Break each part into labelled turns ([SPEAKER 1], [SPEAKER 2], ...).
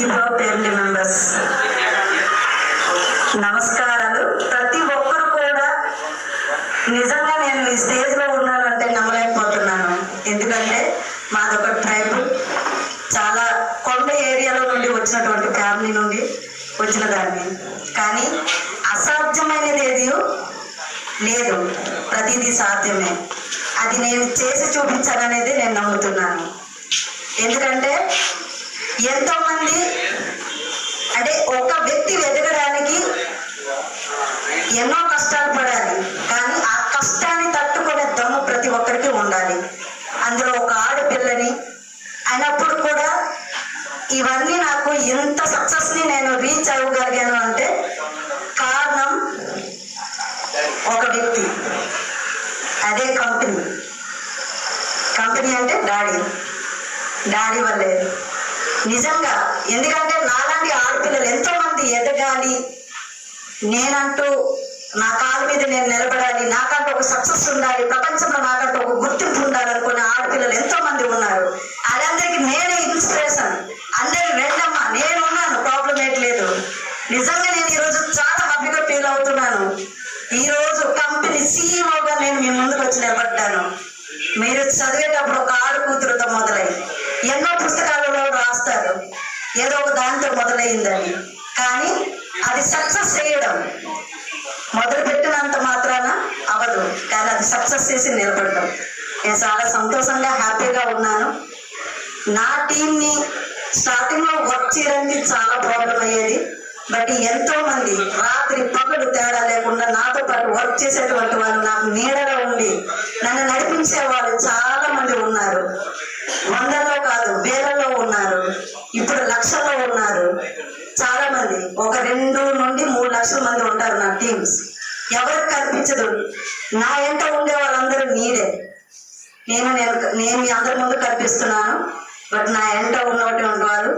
[SPEAKER 1] Chief of family members, నమస్కారాలు. ప్రతి ఒక్కరు కూడా నిజంగా నేను ఈ స్టేజ్లో ఉన్నానంటే నమ్మలేకపోతున్నాను. ఎందుకంటే మాదొక ట్రైబ్, చాలా కొండ ఏరియాలో నుండి వచ్చినటువంటి ఫ్యామిలీ నుండి వచ్చిన దాన్ని. కానీ అసాధ్యమైనది ఏది లేదు, ప్రతిదీ సాధ్యమే. అది నేను చేసి చూపించాలనేది నేను నమ్ముతున్నాను. ఎందుకంటే ఎంతోమంది అంటే ఒక వ్యక్తి ఎదగడానికి ఎన్నో కష్టాలు పడాలి, కానీ ఆ కష్టాన్ని తట్టుకునే దమ్ము ప్రతి ఒక్కరికి ఉండాలి. అందులో ఒక ఆడపిల్లని అయినప్పుడు కూడా ఇవన్నీ నాకు ఇంత సక్సెస్ని నేను రీచ్ అవ్వగలిగాను అంటే కారణం ఒక వ్యక్తి, అదే కంపెనీ అంటే డాడీ వల్లే నిజంగా. ఎందుకంటే నాలాంటి ఆడపిల్లలు ఎంతో మంది ఎదగాలి, నేనంటూ నా కాళ్ళ మీద నేను నిలబడాలి, నాకంటూ ఒక సక్సెస్ ఉండాలి, ప్రపంచంలో నాకంటూ ఒక గుర్తింపు ఉండాలనుకునే ఆడపిల్లలు ఎంతో మంది ఉన్నారు. వాళ్ళందరికీ నేనే ఇన్స్పిరేషన్. అందరి వెళ్ళమ్మా, నేనున్నాను, ప్రాబ్లం ఏట్లేదు. నిజంగా నేను ఈరోజు చాలా హ్యాపీగా ఫీల్ అవుతున్నాను. ఈరోజు కంపెనీ సీఈఓగా నేను మీ ముందుకు వచ్చి నిలబడ్డాను. మీరు చదివేటప్పుడు ఒక ఆడు కూతురుతో మొదలై ఎన్నో పుస్తకాలలో రాస్తారు ఏదో ఒక దాంతో మొదలైందని, కానీ అది సక్సెస్ చేయడం మొదలు పెట్టినంత మాత్రాన అవదు, కానీ అది సక్సెస్ చేసి నిలబడడం. నేను చాలా సంతోషంగా హ్యాపీగా ఉన్నాను. నా టీంని స్టార్టింగ్లో వర్క్ చేయడానికి చాలా ప్రాబ్లం అయ్యేది, బట్ ఎంతో మంది రాత్రి పగలు తేడా లేకుండా నాతో పాటు వర్క్ చేసేటువంటి వాళ్ళు, నాకు నీడలో ఉండి నన్ను నడిపించే వాళ్ళు చాలా మంది ఉన్నారు. వందల్లో కాదు, వేలలో ఉన్నారు, ఇప్పుడు లక్షల్లో ఉన్నారు. చాలా మంది, ఒక 2 నుండి 3 లక్షల మంది ఉంటారు నా టీమ్స్. ఎవరికి కనిపించదు, నా వెంట ఉండే వాళ్ళందరూ నీడే. నేను మీ అందరి ముందు కనిపిస్తున్నాను, బట్ నా వెంట ఉన్నటువంటి వాళ్ళు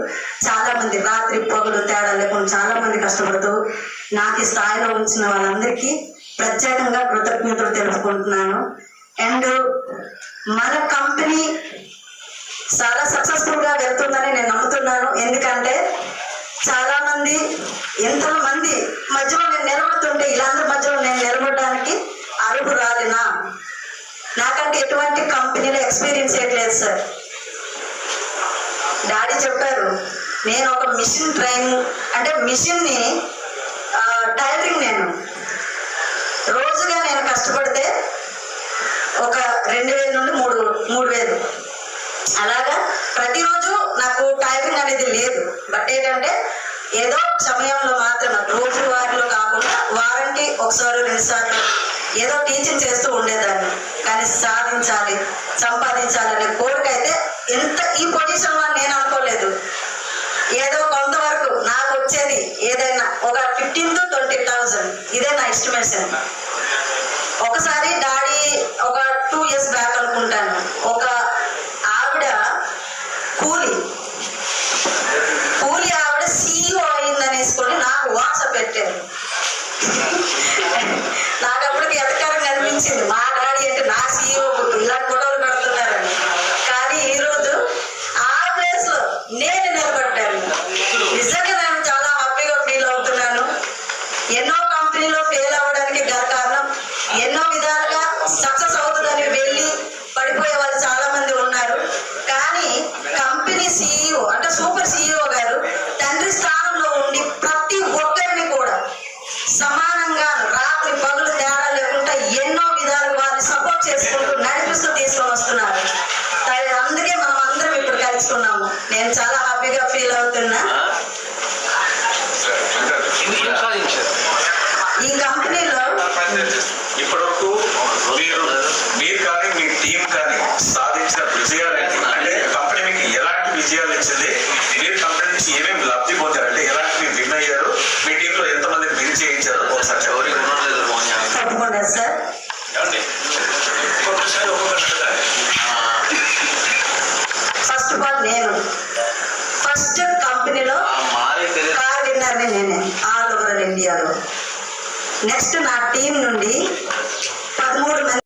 [SPEAKER 1] చాలా మంది రాత్రి పగలు తేడా లేకుండా చాలా మంది కష్టపడుతూ నాకు ఈ స్థాయిలో ఉంచిన వాళ్ళందరికీ ప్రత్యేకంగా కృతజ్ఞతలు తెలుపుకుంటున్నాను. అండ్ మన కంపెనీ చాలా సక్సెస్ఫుల్ గా వెళ్తుందని నేను నమ్ముతున్నాను. ఎందుకంటే చాలా మంది, ఎంతో మంది మధ్యలో నేను నిలబడుతుంటే ఇలాంటి మధ్యలో నేను నిలబడడానికి అర్హురాలినా? నాకంటే ఎటువంటి కంపెనీలో ఎక్స్పీరియన్స్ లేదు సార్. డాడీ చెప్పారు, నేను ఒక మిషన్ ట్రైనింగ్ అంటే మిషన్ని టైలరింగ్, నేను రోజుగా నేను కష్టపడితే ఒక 2000 నుండి 3000 అలాగా ప్రతిరోజు నాకు టైపింగ్ అనేది లేదు. బట్ ఏంటంటే ఏదో సమయంలో మాత్రమే, రోజు వారిలో కాకుండా వారానికి 1 సారి 2 సార్లు ఏదో టీచింగ్ చేస్తూ ఉండేదాన్ని. కానీ సాధించాలి, సంపాదించాలనే కోరిక అయితే ఎంత ఈ పొజిషన్లో నేను అనుకోలేదు. ఏదో కొంతవరకు నాకు వచ్చేది ఏదైనా ఒక 15,000 to 20,000, ఇదే నా ఎస్టిమేషన్. ఒకసారి డాడీ ఒక 2 years బ్యాక్ అనుకుంటాను, ఒక ఆవిడ కూలి ఆవిడ సీఈఓ అయిందనేసుకొని నాకు వాట్సాప్ పెట్టారు. నాకు అప్పటికి ఎదకారంగా అనిపించింది, మా డాడీ అంటే నా సీఈఓ ఇలాంటి ఫోటోలు పెడుతున్నారని. కానీ ఈరోజు ఆ ప్లేస్ లో నేను నిలబడ్డాను. నిజంగా నేను చాలా హ్యాపీగా ఫీల్ అవుతున్నాను. ఎన్నో కంపెనీలో ఫెయిల్ అవ్వడానికి గల కారణం, ఎన్నో విధాలుగా సక్సెస్ అవుతుందని వెళ్ళి పడిపోయే వాళ్ళు చాలా మంది ఉన్నారు. కానీ కంపెనీ సీఈఓ అంటే సూపర్ సీఈఓ గారు తండ్రి స్థానంలో ఉండి ప్రతి ఒక్కరిని కూడా సమానంగా రాత్రి పగులు తేడా లేకుండా ఎన్నో విధాలు వారిని సపోర్ట్ చేసుకుంటూ నడిపిస్తూ తీసుకొని వస్తున్నారు. అందుకే మనం అందరం ఇప్పుడు కలుసుకున్నాము. నేను చాలా హ్యాపీగా ఫీల్ అవుతున్నా. ఈ కంపెనీలో
[SPEAKER 2] ఇప్పటివరకు మీరు కానీ మీ టీం కానీ సాధించిన విజయాలు అంటే కంపెనీ మీకు ఎలాంటి విజయాలు ఇచ్చింది, మీరు కంపెనీ నుంచి ఏమేమి లబ్ధి పొందారు, అంటే ఎలాంటి మీరు విన్ అయ్యారు, మీ టీంలో ఎంతమంది విన్ చేయించారు ఒకసారి
[SPEAKER 1] తప్పకుండా సార్. ఫస్ట్ ఆఫ్ ఆల్ నేను ఫస్ట్ కంపెనీలో కార్ విన్నర్ని నేనే ఆల్ ఓవర్ ఇండియాలో. నెక్స్ట్ నా టీం నుండి 13 మంది